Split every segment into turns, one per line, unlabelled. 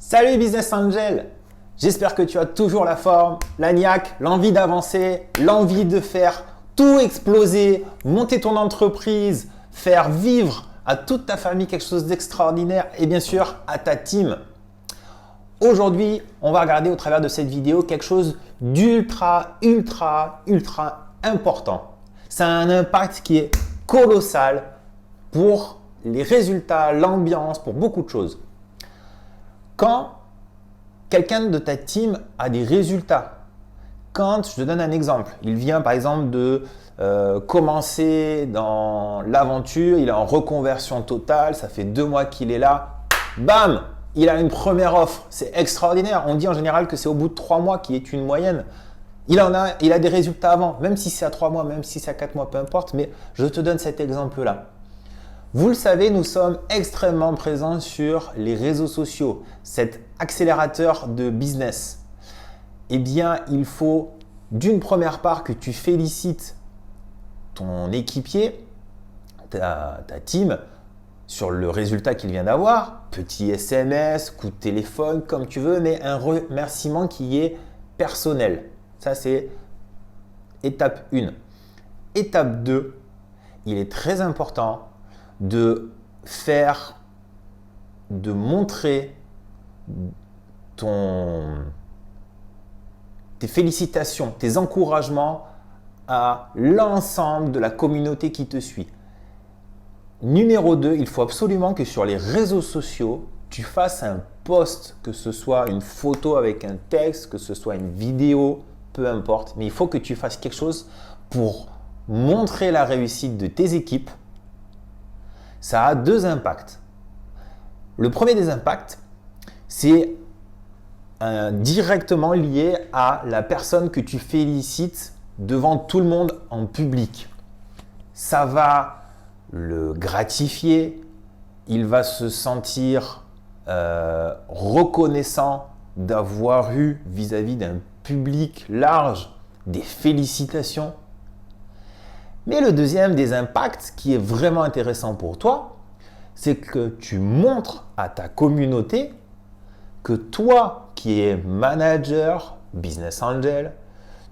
Salut Business Angel! J'espère que tu as toujours la forme, la niaque, l'envie d'avancer, l'envie de faire tout exploser, monter ton entreprise, faire vivre à toute ta famille quelque chose d'extraordinaire et bien sûr à ta team. Aujourd'hui, on va regarder au travers de cette vidéo quelque chose d'ultra important. Ça a un impact qui est colossal pour les résultats, l'ambiance, pour beaucoup de choses. Quand quelqu'un de ta team a des résultats, quand, je te donne un exemple, il vient par exemple de commencer dans l'aventure, il est en reconversion totale, ça fait 2 mois qu'il est là, bam, il a une première offre, c'est extraordinaire. On dit en général que c'est au bout de 3 mois qui est une moyenne. Il a des résultats avant, même si c'est à 3 mois, même si c'est à 4 mois, peu importe, mais je te donne cet exemple-là. Vous le savez, nous sommes extrêmement présents sur les réseaux sociaux, cet accélérateur de business. Eh bien, il faut d'une première part que tu félicites ton équipier, ta team, sur le résultat qu'il vient d'avoir. Petit SMS, coup de téléphone, comme tu veux, mais un remerciement qui est personnel. Ça, c'est étape 1. Étape 2, il est très important de montrer tes félicitations, tes encouragements à l'ensemble de la communauté qui te suit. Numéro 2, il faut absolument que sur les réseaux sociaux, tu fasses un post, que ce soit une photo avec un texte, que ce soit une vidéo, peu importe, mais il faut que tu fasses quelque chose pour montrer la réussite de tes équipes. Ça a 2 impacts. Le premier des impacts, c'est directement lié à la personne que tu félicites devant tout le monde en public. Ça va le gratifier, il va se sentir reconnaissant d'avoir eu vis-à-vis d'un public large des félicitations. Mais le deuxième des impacts qui est vraiment intéressant pour toi, c'est que tu montres à ta communauté que toi qui es manager, business angel,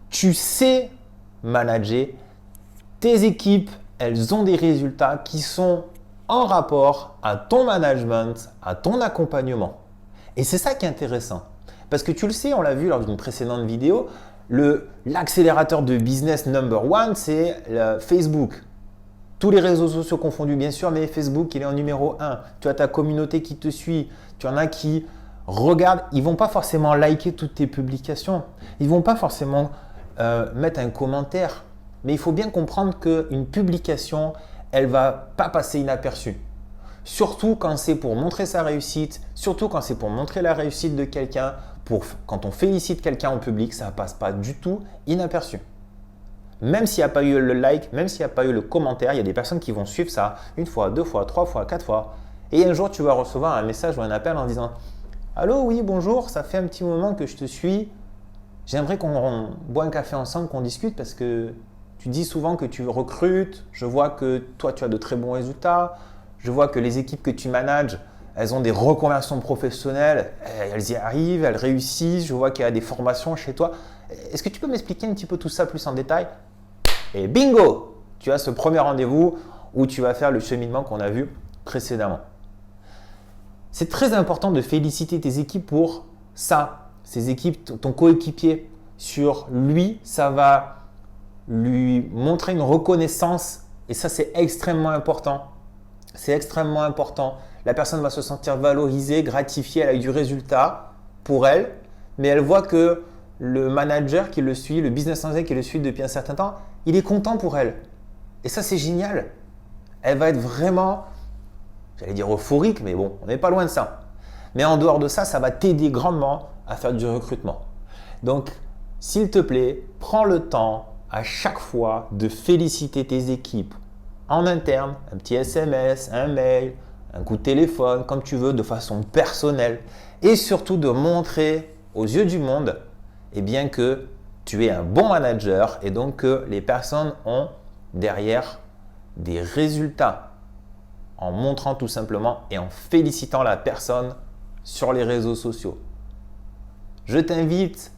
tu sais manager tes équipes, elles ont des résultats qui sont en rapport à ton management, à ton accompagnement. Et c'est ça qui est intéressant. Parce que tu le sais, on l'a vu lors d'une précédente vidéo, l'accélérateur de business number 1, c'est Facebook. Tous les réseaux sociaux confondus, bien sûr, mais Facebook, il est en numéro 1. Tu as ta communauté qui te suit. Tu en as qui regardent. Ils ne vont pas forcément liker toutes tes publications. Ils ne vont pas forcément mettre un commentaire. Mais il faut bien comprendre qu'une publication, elle ne va pas passer inaperçue. Surtout quand c'est pour montrer sa réussite, surtout quand c'est pour montrer la réussite de quelqu'un. Quand on félicite quelqu'un en public, ça ne passe pas du tout inaperçu. Même s'il n'y a pas eu le like, même s'il n'y a pas eu le commentaire, il y a des personnes qui vont suivre ça 1 fois, 2 fois, 3 fois, 4 fois. Et un jour, tu vas recevoir un message ou un appel en disant « Allô, oui, bonjour, ça fait un petit moment que je te suis. J'aimerais qu'on boive un café ensemble, qu'on discute parce que tu dis souvent que tu recrutes. Je vois que toi, tu as de très bons résultats. Je vois que les équipes que tu manages, elles ont des reconversions professionnelles, elles y arrivent, elles réussissent. Je vois qu'il y a des formations chez toi. Est-ce que tu peux m'expliquer un petit peu tout ça plus en détail ?» Et bingo, tu as ce premier rendez-vous où tu vas faire le cheminement qu'on a vu précédemment. C'est très important de féliciter tes équipes pour ça. Ces équipes, ton coéquipier, sur lui, ça va lui montrer une reconnaissance et ça, c'est extrêmement important. C'est extrêmement important. La personne va se sentir valorisée, gratifiée, elle a eu du résultat pour elle, mais elle voit que le manager qui le suit, le business angel qui le suit depuis un certain temps, il est content pour elle. Et ça, c'est génial. Elle va être vraiment, j'allais dire euphorique, mais bon, on n'est pas loin de ça. Mais en dehors de ça, ça va t'aider grandement à faire du recrutement. Donc, s'il te plaît, prends le temps à chaque fois de féliciter tes équipes en interne, un petit SMS, un mail, un coup de téléphone, comme tu veux, de façon personnelle. Et surtout de montrer aux yeux du monde bien que tu es un bon manager et donc que les personnes ont derrière des résultats en montrant tout simplement et en félicitant la personne sur les réseaux sociaux. Je t'invite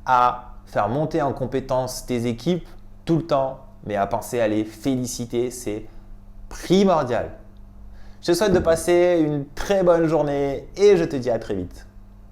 à faire monter en compétence tes équipes tout le temps, mais à penser à les féliciter, c'est primordial. Je te souhaite de passer une très bonne journée et je te dis à très vite.